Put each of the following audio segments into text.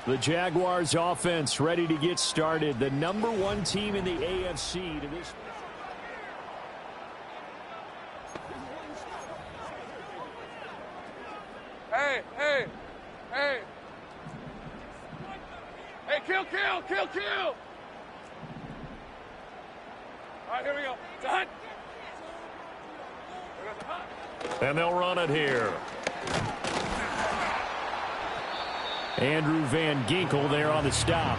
The Jaguars offense ready to get started. The #1 team in the AFC to this. Hey, kill. All right, here we go. Done. And they'll run it here. Andrew Van Ginkel there on the stop.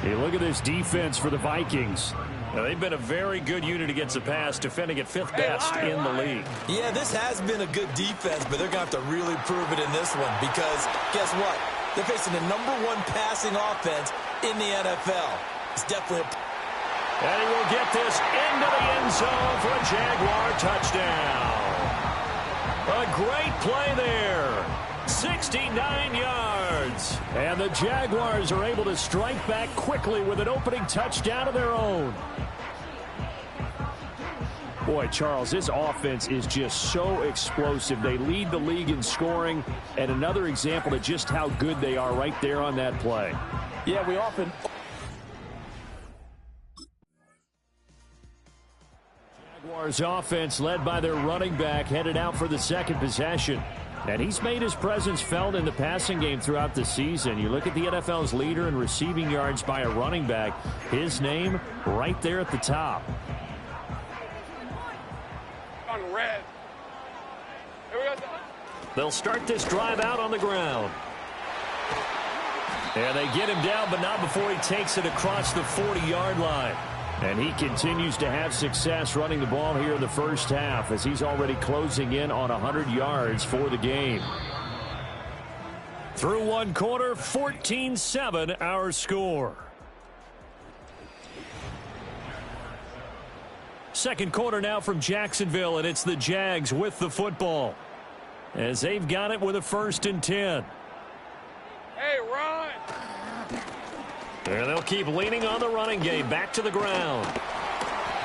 Hey, look at this defense for the Vikings. Now, they've been a very good unit against the pass, defending at 5th best in the league. Yeah, this has been a good defense, but they're going to have to really prove it in this one because guess what? They're facing the #1 passing offense in the NFL. It's definitely And he will get this into the end zone for a Jaguar touchdown. A great play there. 69 yards. And the Jaguars are able to strike back quickly with an opening touchdown of their own. Boy, Charles, this offense is just so explosive. They lead the league in scoring, and another example of just how good they are right there on that play. Yeah, we often... Jaguars offense led by their running back headed out for the second possession. And he's made his presence felt in the passing game throughout the season. You look at the NFL's leader in receiving yards by a running back. His name right there at the top. On red. Here we go. They'll start this drive out on the ground. And they get him down, but not before he takes it across the 40-yard line. And he continues to have success running the ball here in the first half as he's already closing in on 100 yards for the game. Through one quarter, 14-7 our score. Second quarter now from Jacksonville, and it's the Jags with the football as they've got it with a 1st and 10. Hey, run! And they'll keep leaning on the running game. Back to the ground.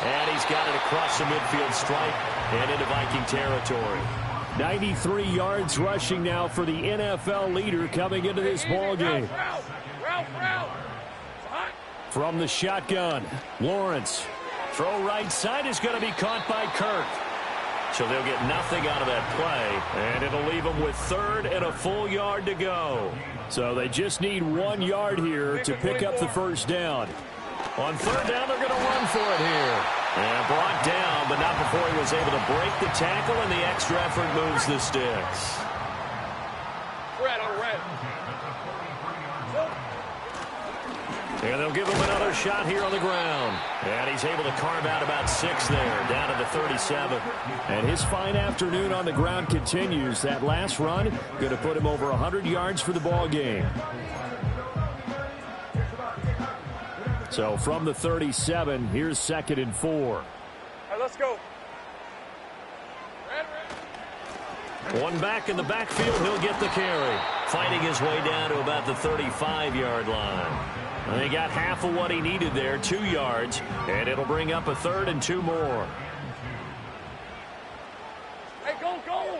And he's got it across the midfield stripe and into Viking territory. 93 yards rushing now for the NFL leader coming into this ball game. Route. From the shotgun, Lawrence. Throw right side is going to be caught by Kirk. So they'll get nothing out of that play, and it'll leave them with 3rd and a full yard to go. So they just need 1 yard here to pick up the first down. On 3rd down, they're going to run for it here. And brought down, but not before he was able to break the tackle, and the extra effort moves the sticks. Red on red. And they'll give him another shot here on the ground. And he's able to carve out about 6 there, down to the 37. And his fine afternoon on the ground continues. That last run going to put him over 100 yards for the ball game. So from the 37, here's 2nd and 4. All right, let's go. Red. One back in the backfield, he'll get the carry. Fighting his way down to about the 35-yard line. And they got half of what he needed there, 2 yards, and it'll bring up a 3rd and 2 more. Hey, go.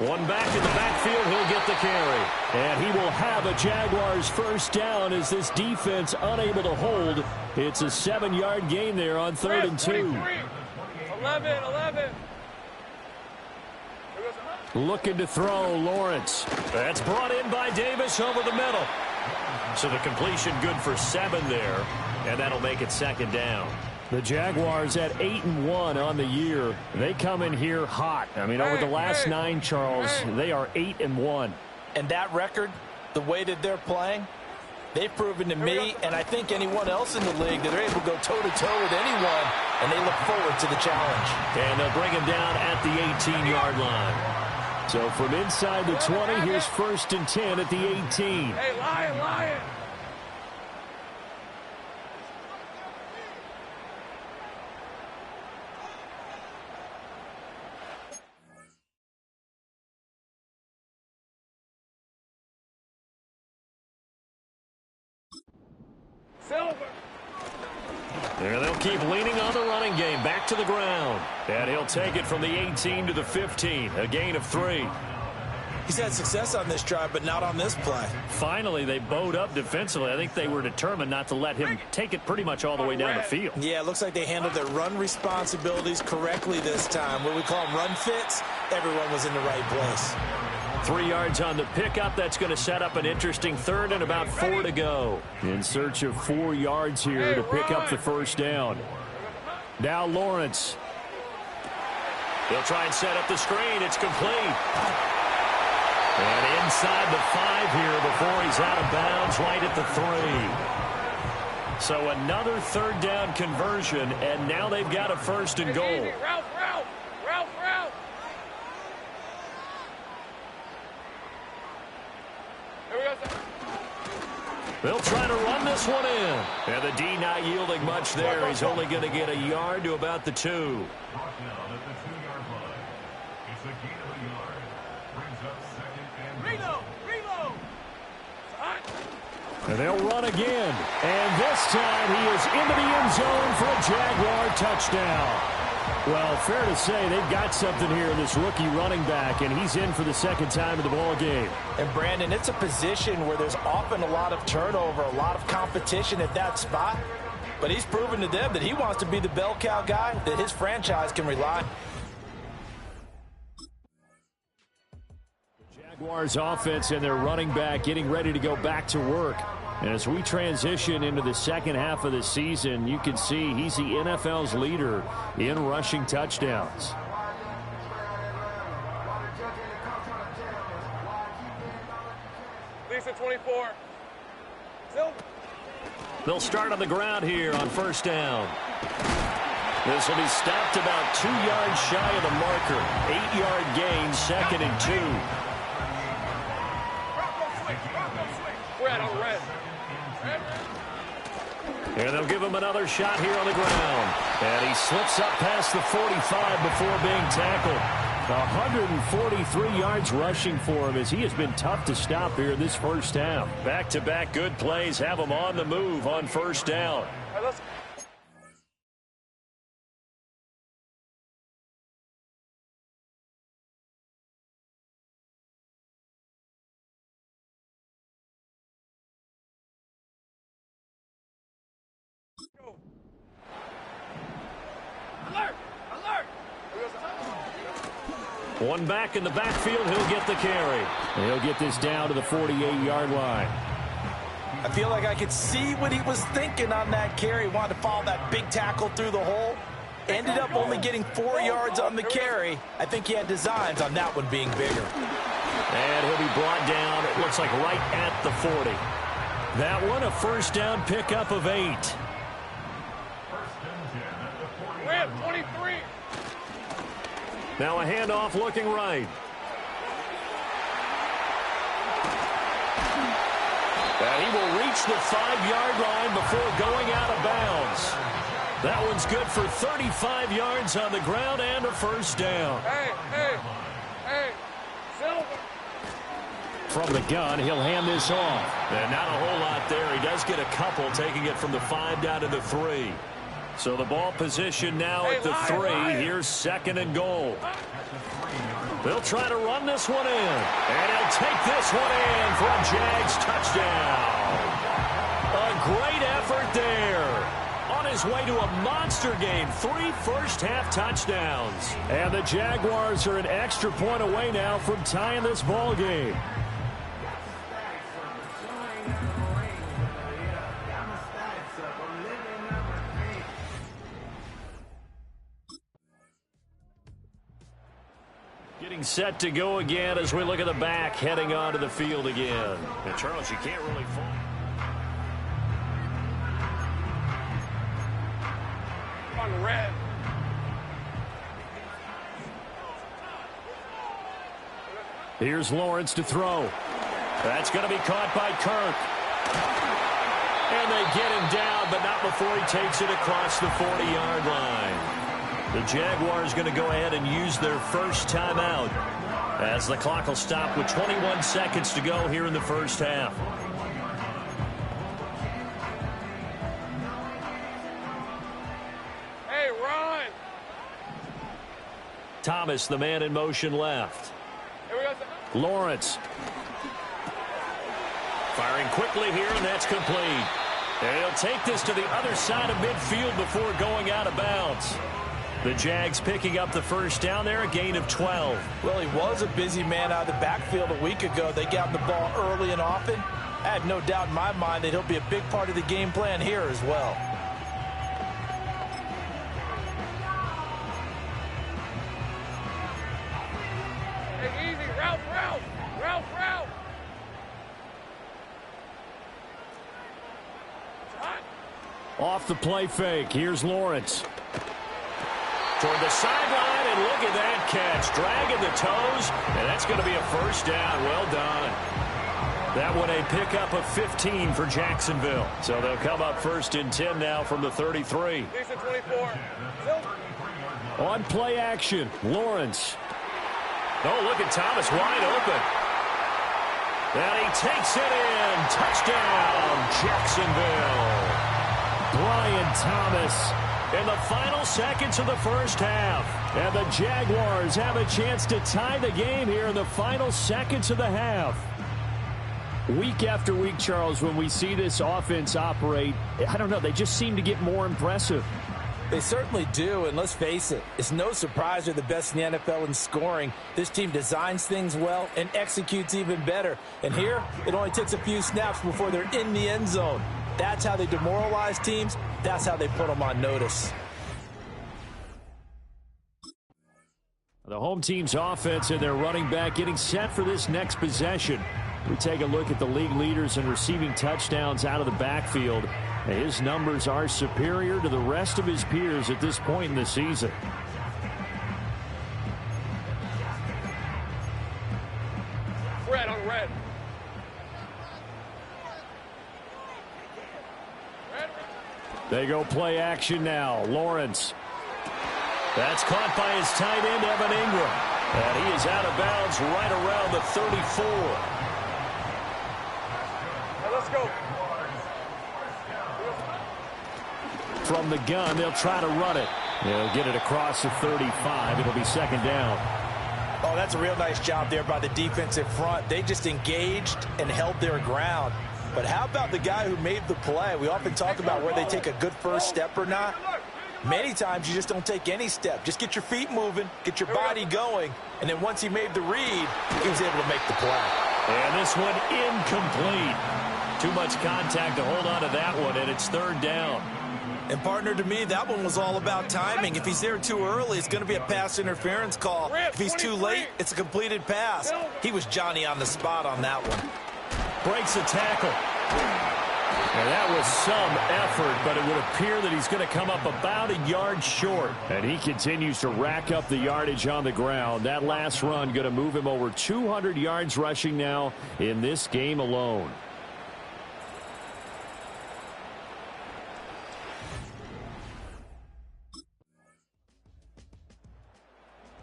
One back in the backfield, he'll get the carry. And he will have a Jaguars first down as this defense unable to hold. It's a 7-yard gain there on 3rd and 2. 11. Looking to throw, Lawrence. That's brought in by Davis over the middle. So the completion good for 7 there, and that'll make it 2nd down. The Jaguars at 8-1 on the year. They come in here hot. I mean, over the last 9, Charles, they are 8-1. And that record, the way that they're playing, they've proven to me, and I think anyone else in the league, that they're able to go toe-to-toe with anyone, and they look forward to the challenge. And they'll bring him down at the 18-yard line. So from inside the 20, here's 1st and 10 at the 18. Hey, Lion. Silver. And they'll keep leaning on the running game. Back to the ground. And he'll take it from the 18 to the 15. A gain of 3. He's had success on this drive, but not on this play. Finally, they bowed up defensively. I think they were determined not to let him take it pretty much all the way down the field. Yeah, it looks like they handled their run responsibilities correctly this time. What we call them run fits, everyone was in the right place. 3 yards on the pickup. That's going to set up an interesting third and about 4 to go. In search of 4 yards here to pick up the first down. Now Lawrence. They'll try and set up the screen. It's complete. And inside the 5 here before he's out of bounds right at the 3. So another third down conversion, and now they've got a first and goal. Route. Here we go, sir. They'll try to run this one in. And the D not yielding much there. He's only going to get a yard to about the 2. And they'll run again. And this time he is into the end zone for a Jaguar touchdown. Well, fair to say they've got something here, this rookie running back, and he's in for the second time in the ball game. And, Brandon, it's a position where there's often a lot of turnover, a lot of competition at that spot. But he's proven to them that he wants to be the bell cow guy that his franchise can rely on. Jaguars offense and their running back getting ready to go back to work. And as we transition into the second half of the season, you can see he's the NFL's leader in rushing touchdowns. Lisa 24. They'll start on the ground here on first down. This will be stopped about 2 yards shy of the marker. 8-yard gain, second and 2. Red on red. And they'll give him another shot here on the ground. And he slips up past the 45 before being tackled. 143 yards rushing for him as he has been tough to stop here this first half. Back-to-back good plays have him on the move on first down. One back in the backfield, he'll get the carry. And he'll get this down to the 48-yard line. I feel like I could see what he was thinking on that carry. Wanted to follow that big tackle through the hole. Ended up only getting 4 yards on the carry. I think he had designs on that one being bigger. And he'll be brought down, it looks like right at the 40. That one, a first down pickup of 8. Red 23. Now a handoff looking right. And he will reach the 5-yard line before going out of bounds. That one's good for 35 yards on the ground and a first down. Hey, Silver. From the gun, he'll hand this off. And not a whole lot there. He does get a couple, taking it from the 5 down to the 3. So the ball position now at the 3. Here's second and goal. They'll try to run this one in. And he'll take this one in for a Jags touchdown. A great effort there. On his way to a monster game. 3 first-half touchdowns. And the Jaguars are an extra point away now from tying this ball game. Getting set to go again as we look at the back heading onto the field again. And Charles, you can't really fall. On red. Here's Lawrence to throw. That's going to be caught by Kirk. And they get him down, but not before he takes it across the 40-yard line. The Jaguars going to go ahead and use their first timeout as the clock will stop with 21 seconds to go here in the first half. Hey, run! Thomas, the man in motion left. Here we go. Lawrence. Firing quickly here, and that's complete. And he'll take this to the other side of midfield before going out of bounds. The Jags picking up the first down there, a gain of 12. Well, he was a busy man out of the backfield a week ago. They got him the ball early and often. I have no doubt in my mind that he'll be a big part of the game plan here as well. Hey, easy. Route. Off the play fake. Here's Lawrence. Toward the sideline, and look at that catch. Dragging the toes, and that's going to be a first down. Well done. That one a pickup of 15 for Jacksonville. So they'll come up first and 10 now from the 33. 24. On play action, Lawrence. Oh, look at Thomas wide open. And he takes it in. Touchdown, Jacksonville. Brian Thomas in the final seconds of the first half. And the Jaguars have a chance to tie the game here in the final seconds of the half. Week after week, Charles, when we see this offense operate, I don't know, they just seem to get more impressive. They certainly do, and let's face it, it's no surprise they're the best in the NFL in scoring. This team designs things well and executes even better. And here, it only takes a few snaps before they're in the end zone. That's how they demoralize teams. That's how they put them on notice. The home team's offense and their running back getting set for this next possession. We take a look at the league leaders in receiving touchdowns out of the backfield. His numbers are superior to the rest of his peers at this point in the season. Red on red. They go play action now. Lawrence. That's caught by his tight end, Evan Ingram. And he is out of bounds right around the 34. Now let's go. From the gun, they'll try to run it. They'll get it across the 35. It'll be second down. Oh, that's a real nice job there by the defensive front. They just engaged and held their ground. But how about the guy who made the play? We often talk about where they take a good first step or not. Many times you just don't take any step. Just get your feet moving, get your body going, and then once he made the read, he was able to make the play. And this one incomplete. Too much contact to hold on to that one, and it's third down. And, partner, to me, that one was all about timing. If he's there too early, it's going to be a pass interference call. If he's too late, it's a completed pass. He was Johnny on the spot on that one. Breaks a tackle. And that was some effort, but it would appear that he's going to come up about a yard short. And he continues to rack up the yardage on the ground. That last run going to move him over 200 yards rushing now in this game alone.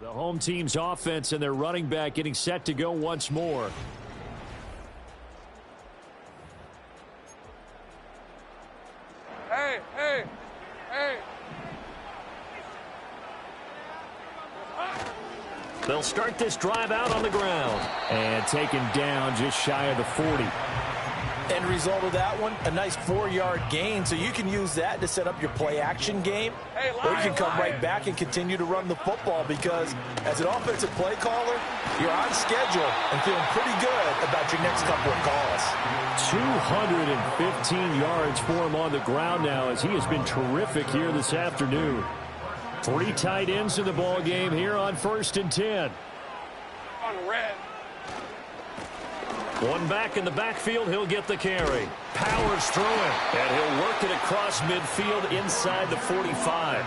The home team's offense and their running back getting set to go once more. Hey. They'll start this drive out on the ground. And taken down just shy of the 40. End result of that one, a nice 4-yard gain. So you can use that to set up your play-action game. Or you can come right back and continue to run the football because as an offensive play caller, you're on schedule and feeling pretty good about your next couple of calls. 215 yards for him on the ground now as he has been terrific here this afternoon. 3 tight ends in the ball game here on 1st and 10. On red. One back in the backfield, he'll get the carry. Powers through it, and he'll work it across midfield inside the 45.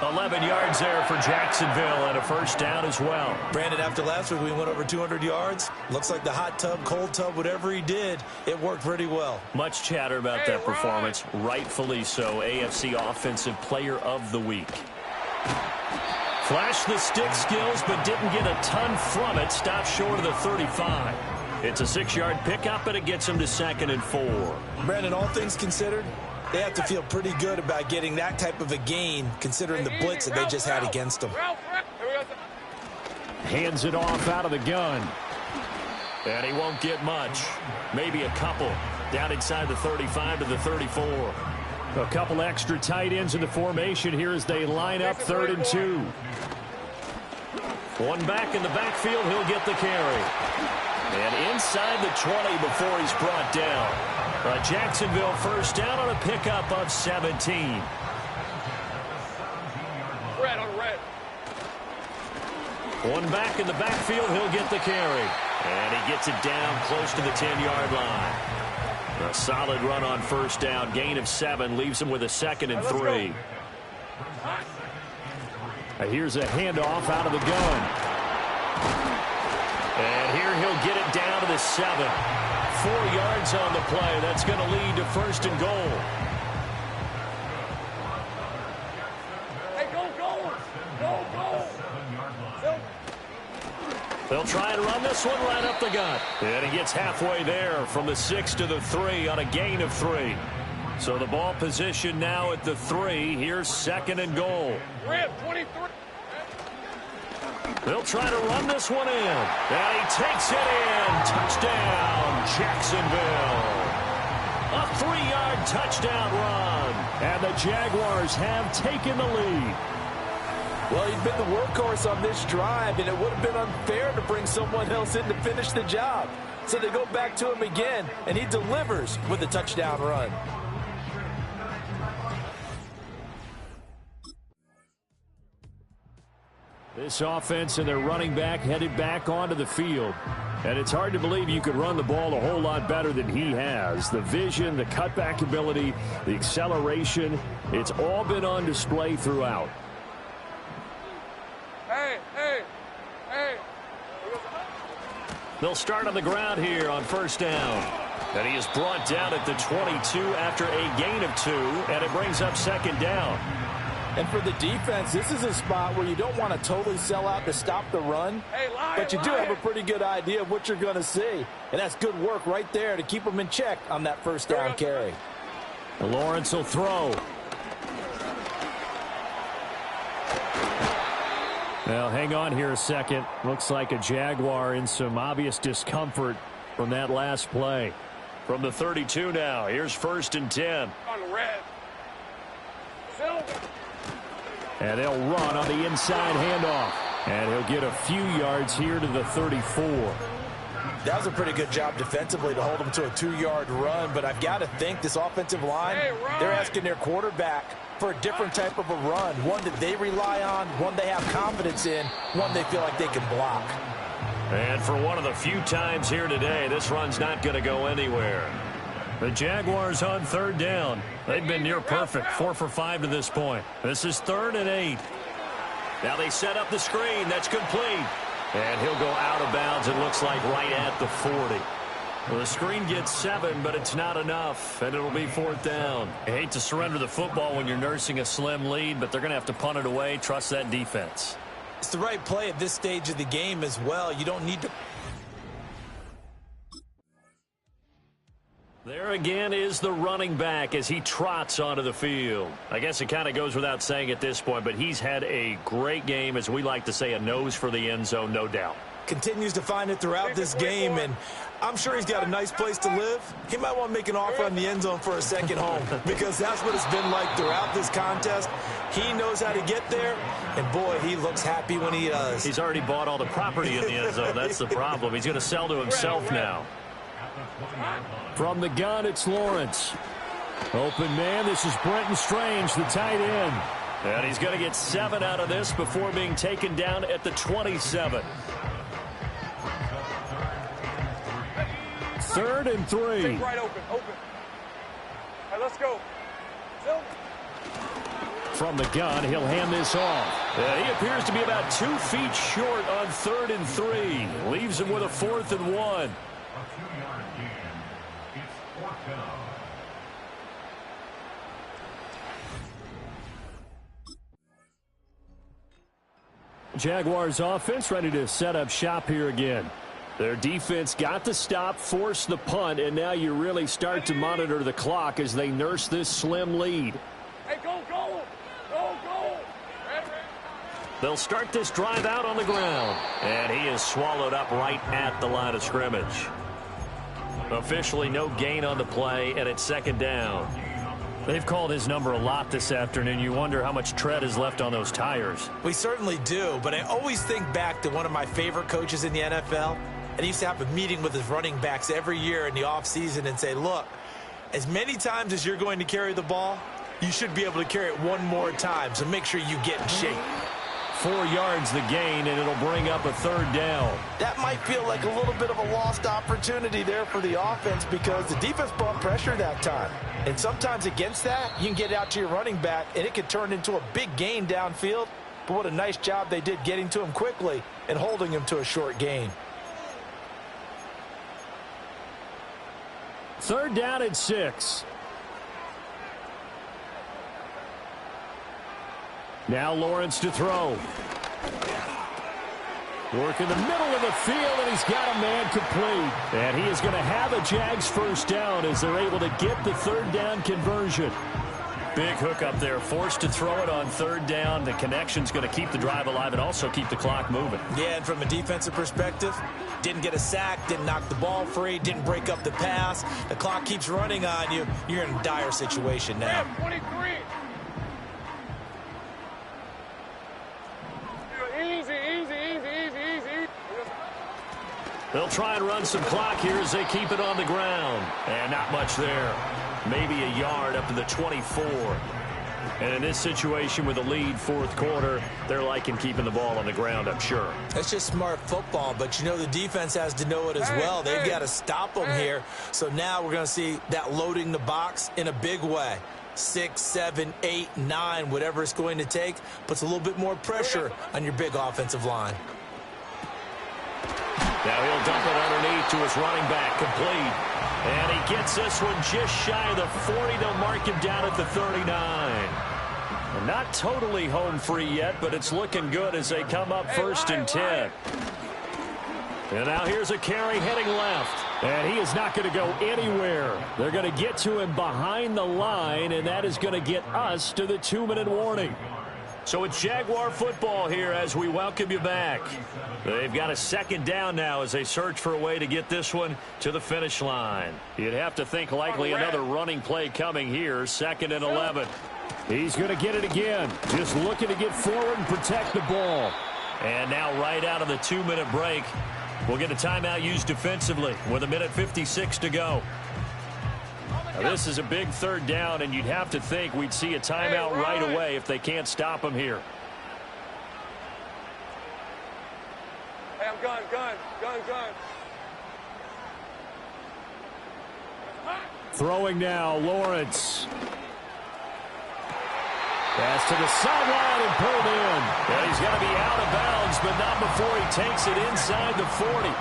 11 yards there for Jacksonville and a first down as well. Brandon, after last week we went over 200 yards. Looks like the hot tub, cold tub, whatever he did, it worked pretty well. Much chatter about that performance. Rightfully so. AFC Offensive Player of the Week. Flashed the stick skills, but didn't get a ton from it. Stopped short of the 35. It's a 6-yard pickup, and it gets him to 2nd and 4. Brandon, all things considered, they have to feel pretty good about getting that type of a gain, considering the blitz that they just had against them. Hands it off out of the gun. And he won't get much. Maybe a couple. Down inside the 35 to the 34. A couple extra tight ends in the formation here as they line up 3rd and 2. One back in the backfield. He'll get the carry. And inside the 20 before he's brought down. A Jacksonville first down on a pickup of 17. Red on red. One back in the backfield. He'll get the carry. And he gets it down close to the 10-yard line. A solid run on first down. Gain of 7 leaves him with a 2nd and 3. Here's a handoff out of the gun. And here he'll get it down to the 7. 4 yards on the play. That's going to lead to 1st and goal. Hey, go. They'll try and run this one right up the gut. And he gets halfway there from the 6 to the 3 on a gain of 3. So the ball position now at the 3. Here's 2nd and goal. Red, 23. They'll try to run this one in. And he takes it in. Touchdown, Jacksonville. A 3-yard touchdown run. And the Jaguars have taken the lead. Well, he's been the workhorse on this drive, and it would have been unfair to bring someone else in to finish the job. So they go back to him again, and he delivers with a touchdown run. This offense and their running back headed back onto the field. And it's hard to believe you could run the ball a whole lot better than he has. The vision, the cutback ability, the acceleration, it's all been on display throughout. Hey. They'll start on the ground here on first down. And he is brought down at the 22 after a gain of 2, and it brings up 2nd down. And for the defense, this is a spot where you don't want to totally sell out to stop the run, but you do have a pretty good idea of what you're going to see. And that's good work right there to keep them in check on that first down carry. Lawrence will throw. Well, hang on here a second. Looks like a Jaguar in some obvious discomfort from that last play. From the 32 now, here's 1st and 10. On red. Silver. And they'll run on the inside handoff. And he'll get a few yards here to the 34. That was a pretty good job defensively to hold him to a 2-yard run, but I've got to think this offensive line, they're asking their quarterback for a different type of a run, one that they rely on, one they have confidence in, one they feel like they can block. And for one of the few times here today, this run's not going to go anywhere. The Jaguars on 3rd down. They've been near perfect, 4 for 5 to this point. This is 3rd and 8. Now they set up the screen. That's complete. And he'll go out of bounds, it looks like, right at the 40. Well, the screen gets 7, but it's not enough, and it'll be 4th down. I hate to surrender the football when you're nursing a slim lead, but they're going to have to punt it away. Trust that defense. It's the right play at this stage of the game as well. You don't need to... There again is the running back as he trots onto the field. I guess it kind of goes without saying at this point, but he's had a great game, as we like to say, a nose for the end zone, no doubt. Continues to find it throughout this game, and I'm sure he's got a nice place to live. He might want to make an offer on the end zone for a second home, because that's what it's been like throughout this contest. He knows how to get there, and boy, he looks happy when he does. He's already bought all the property in the end zone. That's the problem. He's going to sell to himself now. From the gun, it's Lawrence. Open man, this is Brenton Strange, the tight end. And he's going to get 7 out of this before being taken down at the 27. 3rd and 3. Take right open. All right, let's go. Silver. From the gun, he'll hand this off. He appears to be about 2 feet short on 3rd and 3. Leaves him with a 4th and 1. Jaguars offense ready to set up shop here again. Their defense got the stop, forced the punt, and now you really start to monitor the clock as they nurse this slim lead. Hey, go. They'll start this drive out on the ground. And he is swallowed up right at the line of scrimmage. Officially no gain on the play, and it's second down. They've called his number a lot this afternoon. You wonder how much tread is left on those tires. We certainly do, but I always think back to one of my favorite coaches in the NFL. And he used to have a meeting with his running backs every year in the offseason and say, look, as many times as you're going to carry the ball, you should be able to carry it one more time, so make sure you get in shape. 4 yards the gain, and it'll bring up a third down. That might feel like a little bit of a lost opportunity there for the offense because the defense brought pressure that time. And sometimes against that, you can get out to your running back, and it could turn into a big gain downfield. But what a nice job they did getting to him quickly and holding him to a short gain. Third down and 6. Now Lawrence to throw. Work in the middle of the field, and he's got a man complete. And he is going to have a Jags first down as they're able to get the third down conversion. Big hook up there, forced to throw it on third down. The connection's going to keep the drive alive and also keep the clock moving. Yeah, and from a defensive perspective, didn't get a sack, didn't knock the ball free, didn't break up the pass. The clock keeps running on you. You're in a dire situation now. 23. Easy. They'll try and run some clock here as they keep it on the ground. And not much there. Maybe a yard up to the 24. And in this situation with a lead fourth quarter, they're liking keeping the ball on the ground, I'm sure. That's just smart football, but you know the defense has to know it as well. They've got to stop them here. So now we're going to see that loading the box in a big way. 6, 7, 8, 9, whatever it's going to take, puts a little bit more pressure on your big offensive line. Now he'll dump it underneath to his running back, complete. And he gets this one just shy of the 40. They'll mark him down at the 39. And not totally home free yet, but it's looking good as they come up first and 10. And now here's a carry heading left. And he is not going to go anywhere. They're going to get to him behind the line, and that is going to get us to the 2-minute warning. So it's Jaguar football here as we welcome you back. They've got a second down now as they search for a way to get this one to the finish line. You'd have to think likely another running play coming here, 2nd and 11. He's going to get it again, just looking to get forward and protect the ball. And now right out of the 2-minute break, we'll get a timeout used defensively with 1:56 to go. Now, this is a big third down, and you'd have to think we'd see a timeout right away if they can't stop him here. Hey, I'm gun. Throwing now, Lawrence. Pass to the sideline and pulled in. And he's going to be out of bounds, but not before he takes it inside the 40.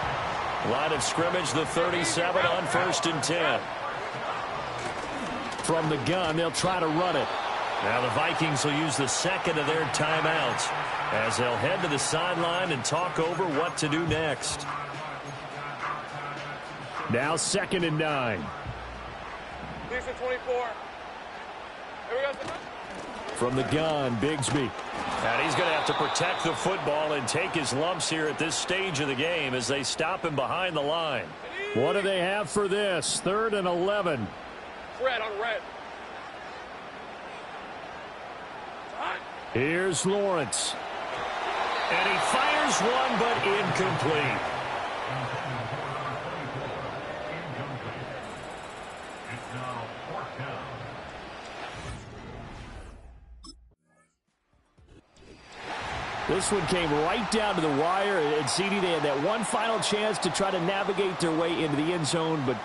Line of scrimmage, the 37 on 1st and 10. From the gun, they'll try to run it. Now the Vikings will use the second of their timeouts as they'll head to the sideline and talk over what to do next. Now 2nd and 9. These are 24. Here we go. From the gun, Bigsby. And he's going to have to protect the football and take his lumps here at this stage of the game as they stop him behind the line. What do they have for this? 3rd and 11. Red on red. Here's Lawrence. And he fires one, but incomplete. This one came right down to the wire, and CD, they had that one final chance to try to navigate their way into the end zone, but